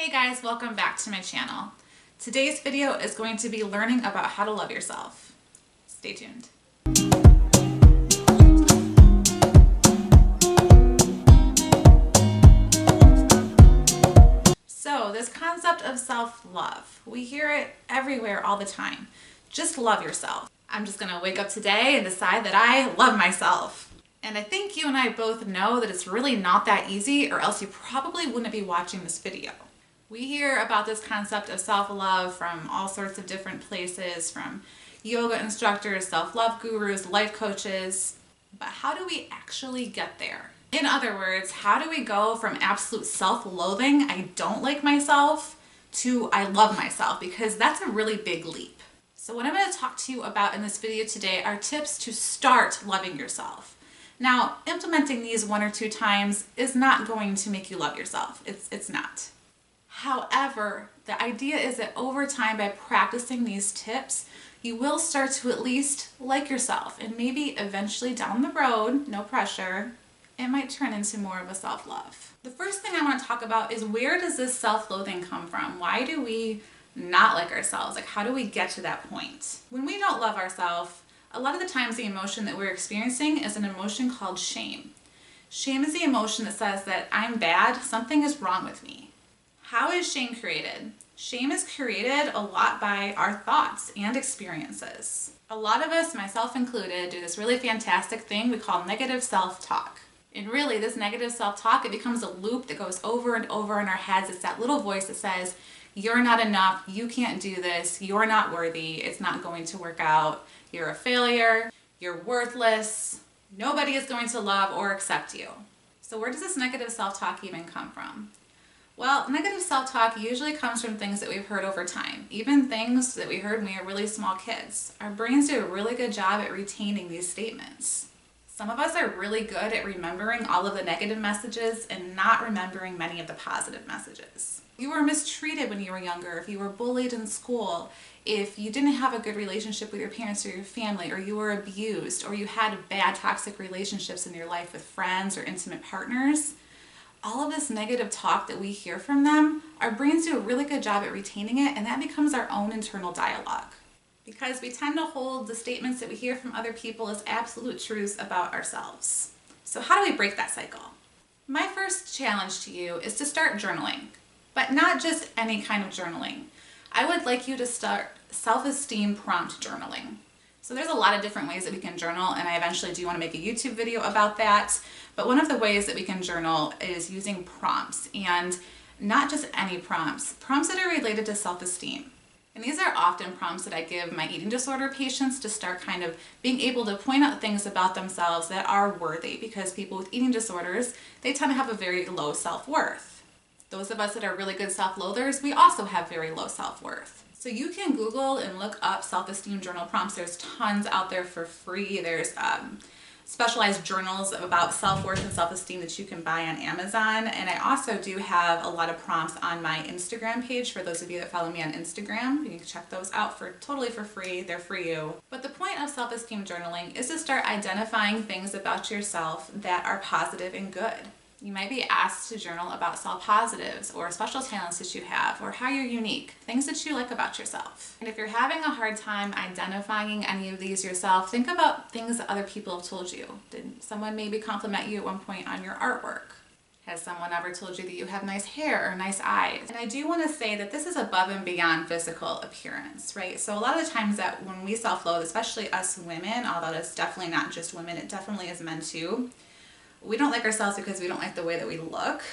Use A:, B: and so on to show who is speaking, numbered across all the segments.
A: Hey guys, welcome back to my channel. Today's video is going to be learning about how to love yourself. Stay tuned. So this concept of self-love, we hear it everywhere all the time. Just love yourself. I'm just gonna wake up today and decide that I love myself. And I think you and I both know that it's really not that easy, or else you probably wouldn't be watching this video. We hear about this concept of self-love from all sorts of different places, from yoga instructors, self-love gurus, life coaches, but how do we actually get there? In other words, how do we go from absolute self-loathing, I don't like myself, to I love myself? Because that's a really big leap. So what I'm going to talk to you about in this video today are tips to start loving yourself. Now, implementing these 1 or 2 times is not going to make you love yourself. It's not. However, the idea is that over time, by practicing these tips, you will start to at least like yourself, and maybe eventually down the road, no pressure, it might turn into more of a self-love. The first thing I want to talk about is, where does this self-loathing come from? Why do we not like ourselves? Like, how do we get to that point? When we don't love ourselves, a lot of the times the emotion that we're experiencing is an emotion called shame. Shame is the emotion that says that I'm bad, something is wrong with me. How is shame created? Shame is created a lot by our thoughts and experiences. A lot of us, myself included, do this really fantastic thing we call negative self-talk. And really, this negative self-talk, it becomes a loop that goes over and over in our heads. It's that little voice that says, you're not enough, you can't do this, you're not worthy, it's not going to work out, you're a failure, you're worthless, nobody is going to love or accept you. So where does this negative self-talk even come from? Well, negative self-talk usually comes from things that we've heard over time, even things that we heard when we were really small kids. Our brains do a really good job at retaining these statements. Some of us are really good at remembering all of the negative messages and not remembering many of the positive messages. If you were mistreated when you were younger, if you were bullied in school, if you didn't have a good relationship with your parents or your family, or you were abused, or you had bad toxic relationships in your life with friends or intimate partners, all of this negative talk that we hear from them, our brains do a really good job at retaining it, and that becomes our own internal dialogue. Because we tend to hold the statements that we hear from other people as absolute truths about ourselves. So how do we break that cycle? My first challenge to you is to start journaling, but not just any kind of journaling. I would like you to start self-esteem prompt journaling. So there's a lot of different ways that we can journal, and I eventually do want to make a YouTube video about that. But one of the ways that we can journal is using prompts, and not just any prompts, prompts that are related to self-esteem. And these are often prompts that I give my eating disorder patients to start kind of being able to point out things about themselves that are worthy, because people with eating disorders, they tend to have a very low self-worth. Those of us that are really good self-loathers, we also have very low self-worth. So you can Google and look up self-esteem journal prompts. There's tons out there for free. There's specialized journals about self-worth and self-esteem that you can buy on Amazon. And I also do have a lot of prompts on my Instagram page. For those of you that follow me on Instagram, you can check those out totally for free. They're for you. But the point of self-esteem journaling is to start identifying things about yourself that are positive and good. You might be asked to journal about self-positives or special talents that you have, or how you're unique, things that you like about yourself. And if you're having a hard time identifying any of these yourself, think about things that other people have told you. Did someone maybe compliment you at one point on your artwork? Has someone ever told you that you have nice hair or nice eyes? And I do want to say that this is above and beyond physical appearance, right? So a lot of the times that when we self-loathe, especially us women, although it's definitely not just women, it definitely is men too, we don't like ourselves because we don't like the way that we look.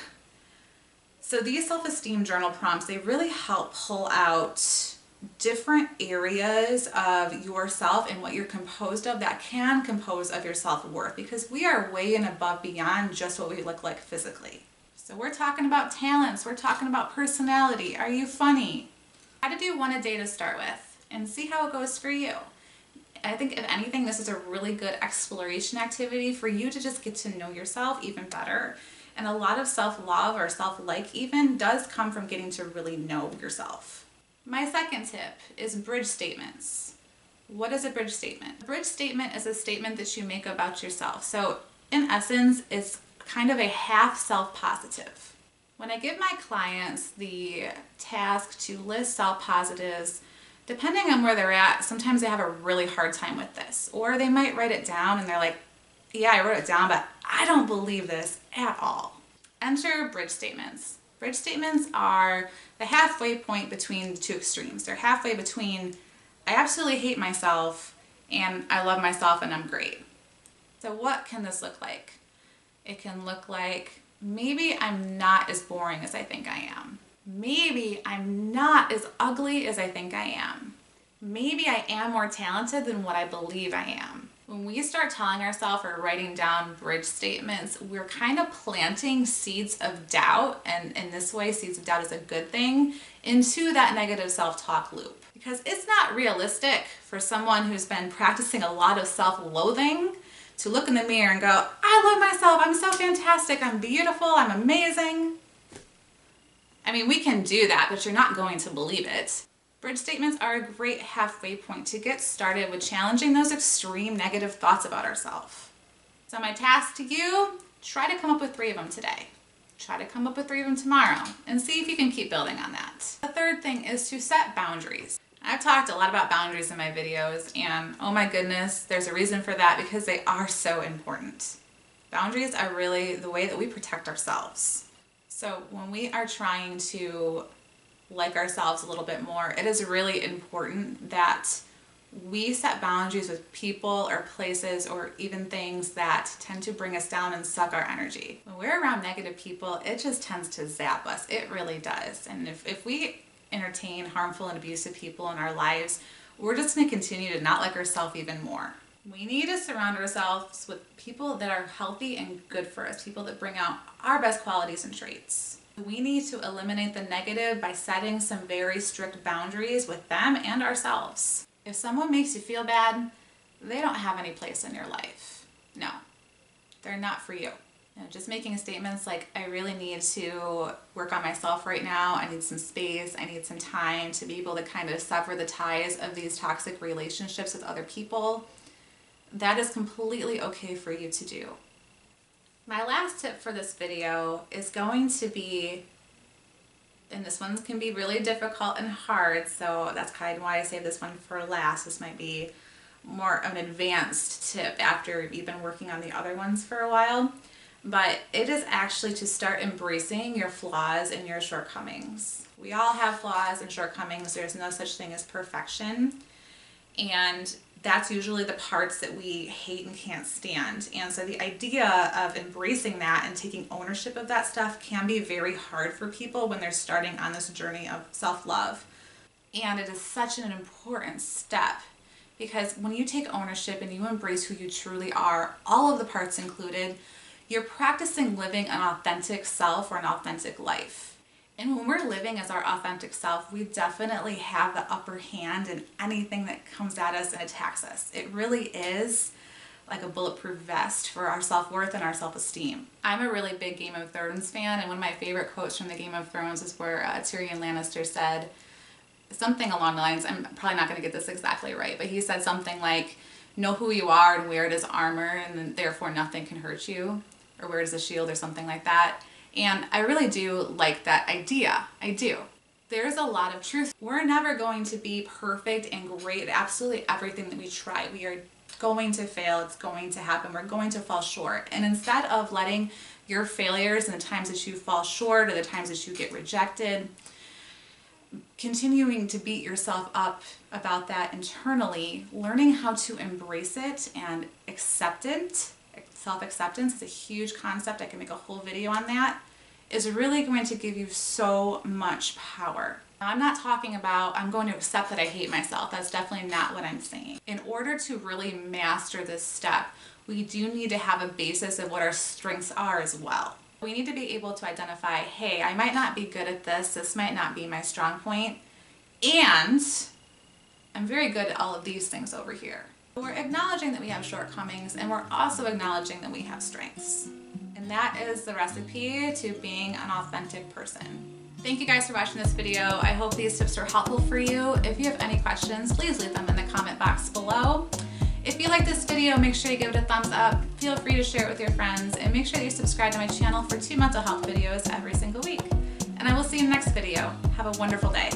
A: So these self-esteem journal prompts, they really help pull out different areas of yourself and what you're composed of that can compose of your self-worth, because we are way and above beyond just what we look like physically. So we're talking about talents, we're talking about personality. Are you funny? How to do one a day to start with, and see how it goes for you. I think if anything, this is a really good exploration activity for you to just get to know yourself even better. And a lot of self-love, or self-like even, does come from getting to really know yourself. My second tip is bridge statements. What is a bridge statement? A bridge statement is a statement that you make about yourself. So in essence, it's kind of a half self-positive. When I give my clients the task to list self-positives, depending on where they're at, sometimes they have a really hard time with this. Or they might write it down and they're like, yeah, I wrote it down, but I don't believe this at all. Enter bridge statements. Bridge statements are the halfway point between two extremes. They're halfway between, I absolutely hate myself and I love myself and I'm great. So what can this look like? It can look like, maybe I'm not as boring as I think I am. Maybe I'm not as ugly as I think I am. Maybe I am more talented than what I believe I am. When we start telling ourselves or writing down bridge statements, we're kind of planting seeds of doubt, and in this way, seeds of doubt is a good thing, into that negative self-talk loop. Because it's not realistic for someone who's been practicing a lot of self-loathing to look in the mirror and go, I love myself, I'm so fantastic, I'm beautiful, I'm amazing. I mean, we can do that, but you're not going to believe it. Bridge statements are a great halfway point to get started with challenging those extreme negative thoughts about ourselves. So my task to you, try to come up with 3 of them today. Try to come up with 3 of them tomorrow and see if you can keep building on that. The third thing is to set boundaries. I've talked a lot about boundaries in my videos, and oh my goodness, there's a reason for that, because they are so important. Boundaries are really the way that we protect ourselves. So when we are trying to like ourselves a little bit more, it is really important that we set boundaries with people or places or even things that tend to bring us down and suck our energy. When we're around negative people, it just tends to zap us. It really does. And if we entertain harmful and abusive people in our lives, we're just going to continue to not like ourselves even more. We need to surround ourselves with people that are healthy and good for us, people that bring out our best qualities and traits. We need to eliminate the negative by setting some very strict boundaries with them and ourselves. If someone makes you feel bad, they don't have any place in your life. No, they're not for you. Just making statements like, I really need to work on myself right now, I need some space, I need some time to be able to kind of sever the ties of these toxic relationships with other people, that is completely okay for you to do. My last tip for this video is going to be, and this one can be really difficult and hard, so that's kind of why I saved this one for last. This might be more of an advanced tip after you've been working on the other ones for a while. But it is actually to start embracing your flaws and your shortcomings. We all have flaws and shortcomings. There's no such thing as perfection. And that's usually the parts that we hate and can't stand. And so the idea of embracing that and taking ownership of that stuff can be very hard for people when they're starting on this journey of self-love. And it is such an important step, because when you take ownership and you embrace who you truly are, all of the parts included, you're practicing living an authentic self or an authentic life. And when we're living as our authentic self, we definitely have the upper hand in anything that comes at us and attacks us. It really is like a bulletproof vest for our self-worth and our self-esteem. I'm a really big Game of Thrones fan, and one of my favorite quotes from the Game of Thrones is where Tyrion Lannister said something along the lines, I'm probably not going to get this exactly right, but he said something like, know who you are and wear it as armor, and then therefore nothing can hurt you, or wear it as a shield or something like that. And I really do like that idea. I do. There's a lot of truth. We're never going to be perfect and great at absolutely everything that we try. We are going to fail. It's going to happen. We're going to fall short. And instead of letting your failures and the times that you fall short or the times that you get rejected, continuing to beat yourself up about that internally, learning how to embrace it and accept it. Self-acceptance is a huge concept. I can make a whole video on that. Is really going to give you so much power. Now, I'm not talking about I'm going to accept that I hate myself. That's definitely not what I'm saying. In order to really master this step, we do need to have a basis of what our strengths are as well. We need to be able to identify, hey, I might not be good at this. This might not be my strong point. And I'm very good at all of these things over here. We're acknowledging that we have shortcomings, and we're also acknowledging that we have strengths. And that is the recipe to being an authentic person. Thank you guys for watching this video. I hope these tips are helpful for you. If you have any questions, please leave them in the comment box below. If you like this video, make sure you give it a thumbs up. Feel free to share it with your friends, and make sure that you subscribe to my channel for 2 mental health videos every single week. and I will see you in the next video. Have a wonderful day.